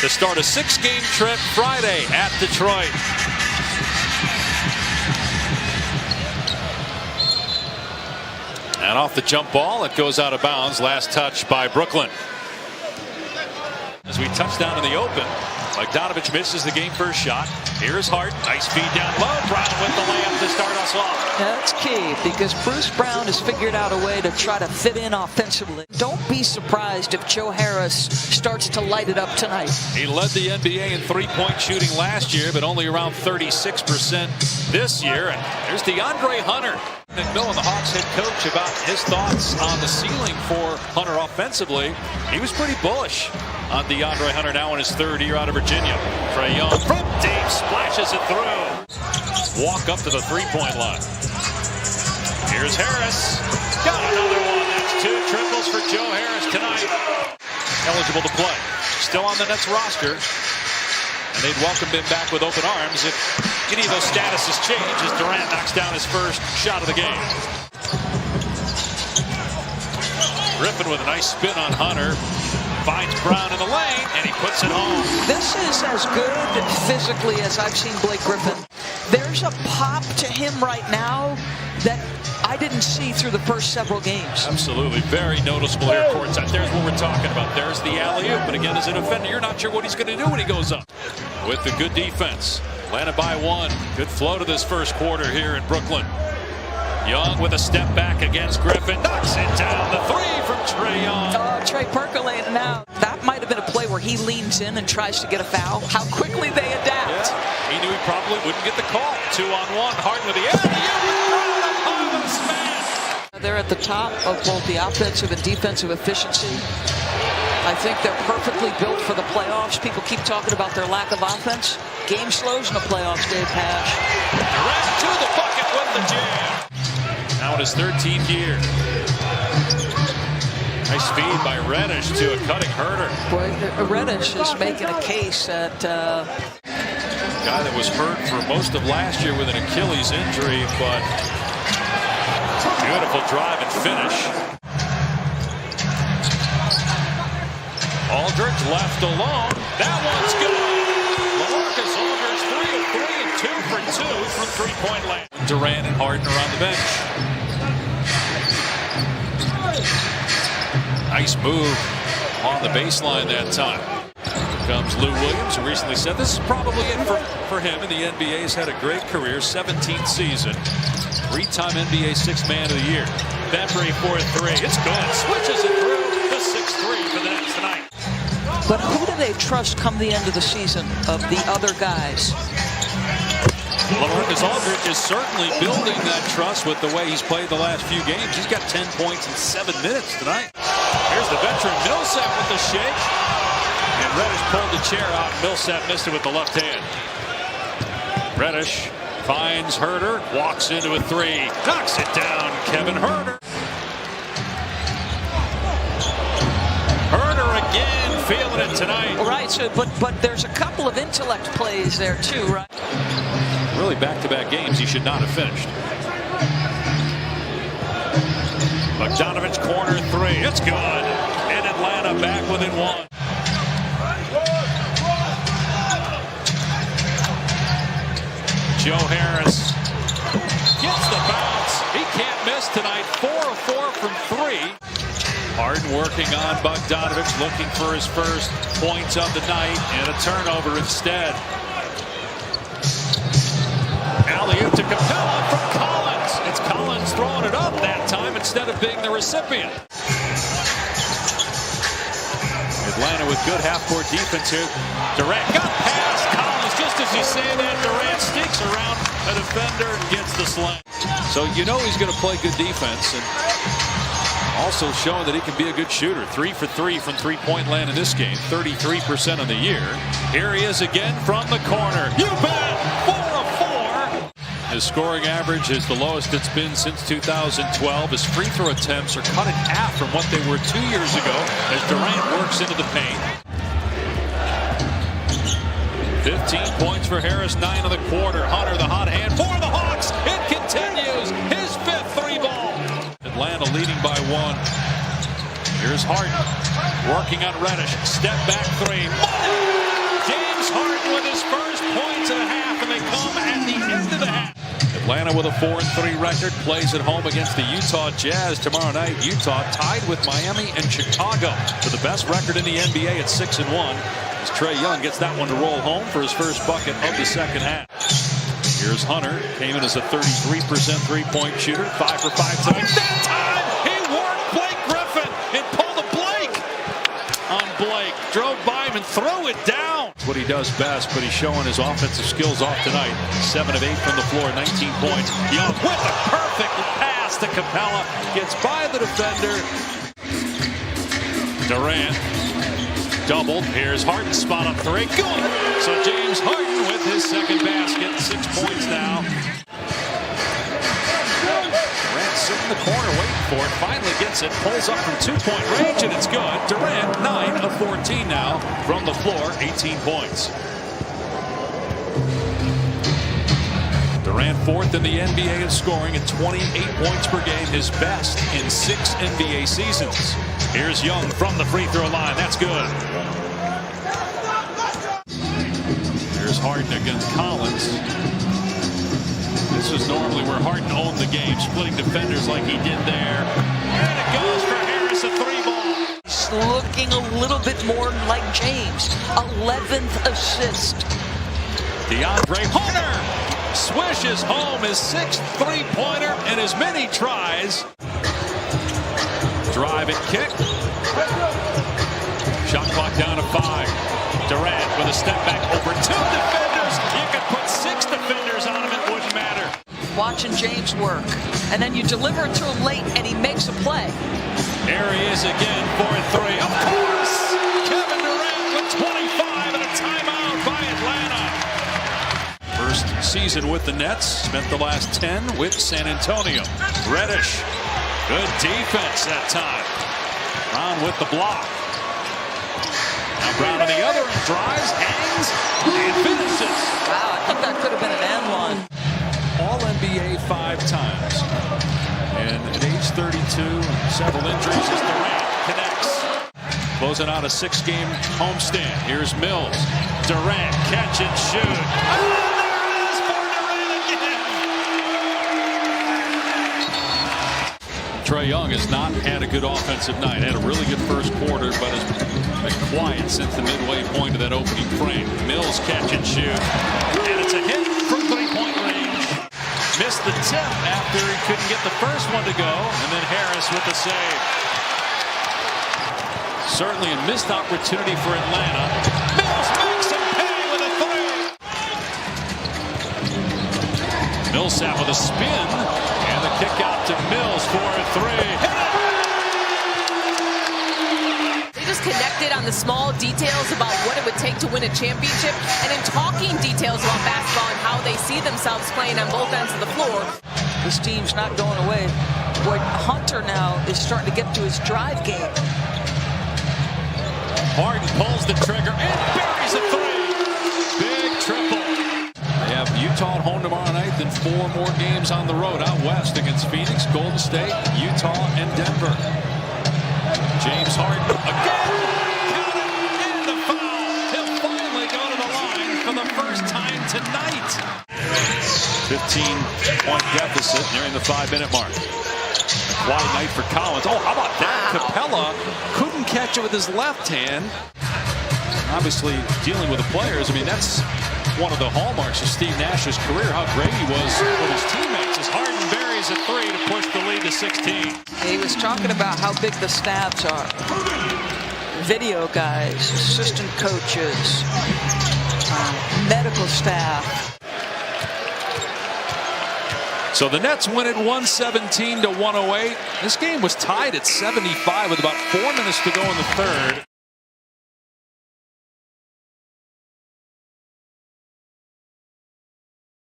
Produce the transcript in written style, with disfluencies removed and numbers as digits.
to start a 6-game trip Friday at Detroit. And off the jump ball, it goes out of bounds. Last touch by Brooklyn. As we touch down in the open, Bogdanovich misses the game first shot. Here's Hart. Nice feed down low. Brown with the layup to start us off. That's key because Bruce Brown has figured out a way to try to fit in offensively. Don't be surprised if Joe Harris starts to light it up tonight. He led the NBA in three-point shooting last year, but only around 36% this year. And there's DeAndre Hunter. McMillan, the Hawks head coach, about his thoughts on the ceiling for Hunter offensively. He was pretty bullish on DeAndre Hunter, now in his third year out of Virginia. Trae Young from deep splashes it through. Walk up to the three-point line. Here's Harris. Got another one. That's 2 triples for Joe Harris tonight. Eligible to play. Still on the Nets roster. And they'd welcome him back with open arms if any of those statuses change as Durant knocks down his first shot of the game. Griffin with a nice spin on Hunter. Finds Brown in the lane, and he puts it home. This is as good physically as I've seen Blake Griffin. There's a pop to him right now that I didn't see through the first several games. Absolutely. Very noticeable here courtside. There's what we're talking about. There's the alley-oop. But again, as a defender, you're not sure what he's going to do when he goes up. With the good defense. Atlanta by 1. Good flow to this first quarter here in Brooklyn. Young with a step back against Griffin. Knocks it down. The 3 from Trae Young. Oh, Trae percolating now. That might have been a play where he leans in and tries to get a foul. How quickly they adapt. Yeah. He knew he probably wouldn't get the call. 2-on-1. Harden with the alley-oop. They're at the top of both the offensive and defensive efficiency. I think they're perfectly built for the playoffs. People keep talking about their lack of offense. Game slows in the playoffs, Dave Pasch. Durant to the bucket with the jam. Now in his 13th year. Nice feed by Reddish to a cutting Herter. Boy, Reddish is making a case that... guy that was hurt for most of last year with an Achilles injury, but beautiful drive and finish. Aldridge left alone. That one's good. LaMarcus Aldridge 3 of 3 and 2 for 2 from three-point land. Durant and Harden are on the bench. Nice move on the baseline that time. Here comes Lou Williams, who recently said this is probably it for him in the NBA. He's had a great career, 17th season. 3-time NBA Sixth Man of the Year. Bembry for 3. It's good. Switches it through the 6-3 for the Nets tonight. But who do they trust come the end of the season of the other guys? LaMarcus Aldridge is certainly building that trust with the way he's played the last few games. He's got 10 points in 7 minutes tonight. Here's the veteran Millsap with the shake. And Reddish pulled the chair out. Millsap missed it with the left hand. Reddish finds Herter, walks into a 3, knocks it down. Kevin Herter. Herter again, feeling it tonight. All right, so but there's a couple of intellect plays there too, right? Really back-to-back games he should not have finished. Bogdanovich corner 3, it's good. And Atlanta back within 1. Joe Harris gets the bounce. He can't miss tonight. 4 of 4 from 3. Harden working on Bogdanovich, looking for his first points of the night, and a turnover instead. Alley-oop to Capella from Collins. It's Collins throwing it up that time instead of being the recipient. Atlanta with good half-court defense here. Durant got past Collins. Just as he's saying that, Durant sneaks around a defender and gets the slam. So you know he's going to play good defense, and also showing that he can be a good shooter. 3 for 3 from three-point land in this game. 33% on the year. Here he is again from the corner. You bet! 4 of 4. His scoring average is the lowest it's been since 2012. His free throw attempts are cut in half from what they were 2 years ago as Durant works into the paint. 15 points for Harris, 9 of the quarter. Hunter, the hot hand for the Hawks. It continues. His 5th 3-ball. Atlanta leading by 1. Here's Harden working on Reddish. Step back 3. Atlanta with a 4-3 record plays at home against the Utah Jazz tomorrow night. Utah tied with Miami and Chicago for the best record in the NBA at 6-1. As Trae Young gets that one to roll home for his first bucket of the second half. Here's Hunter, came in as a 33% three-point shooter, 5 for 5 tonight. That time he worked Blake Griffin and pulled a Blake on Blake, drove by him and threw it down. That's what he does best, but he's showing his offensive skills off tonight. 7 of 8 from the floor, 19 points. Young with a perfect pass to Capella, gets by the defender. Durant doubled. Here's Harden, spot up 3. Good. So James Harden with his second basket, 6 points now. Durant sitting in the corner waiting for it. Finally gets it, pulls up from 2-point range, and it's good. Durant 9 of 14 now from the floor, 18 points. Durant 4th in the NBA in scoring at 28 points per game, his best in 6 NBA seasons. Here's Young from the free throw line. That's good. Here's Harden against Collins. This is normally where Harden owned the game, splitting defenders like he did there. And it goes for Harris, a 3-ball. He's looking a little bit more like James. 11th assist. DeAndre Hunter swishes home his 6th three-pointer and as many tries. Drive and kick. Shot clock down to 5. Durant with a step back over 2 defenders. You could put 6 defenders on him, it wouldn't matter. Watching James work, and then you deliver it to him late, and he makes a play. There he is again for a 3. Of course, Kevin Durant with 25 and a timeout by Atlanta. First season with the Nets, spent the last 10 with San Antonio. Reddish, good defense that time. Brown with the block. Now Brown on the other end, drives, hangs, and finishes. Wow, I thought that could have been an and one. All-NBA 5 times. And at age 32, several injuries as Durant connects. Closing out a 6-game homestand. Here's Mills. Durant, catch and shoot. Trae Young has not had a good offensive night. Had a really good first quarter, but has been quiet since the midway point of that opening frame. Mills catch and shoot. And it's a hit from 3-point range. Missed the tip after he couldn't get the first one to go. And then Harris with the save. Certainly a missed opportunity for Atlanta. Mills makes him pay with a 3. Millsap with a spin. And the kick out to Mills for a 3. They just connected on the small details about what it would take to win a championship, and in talking details about basketball and how they see themselves playing on both ends of the floor. This team's not going away. Boy, Hunter now is starting to get to his drive game. Harden pulls the trigger and buries a 3. Big triple. They have Utah at home tomorrow night, then 4 more games on the road out west against Phoenix, Golden State, Utah, and Denver. James Harden again. Count it, and the foul. He'll finally go to the line for the first time tonight. 15-point deficit nearing the 5-minute mark. A quiet night for Collins. Oh, how about that? Capella couldn't catch it with his left hand. Obviously, dealing with the players. I mean, that's one of the hallmarks of Steve Nash's career, how great he was with his teammates. As Harden buries a 3 to push the lead to 16. He was talking about how big the staffs are. Video guys, assistant coaches, medical staff. So the Nets win it 117 to 108. This game was tied at 75 with about 4 minutes to go in the third.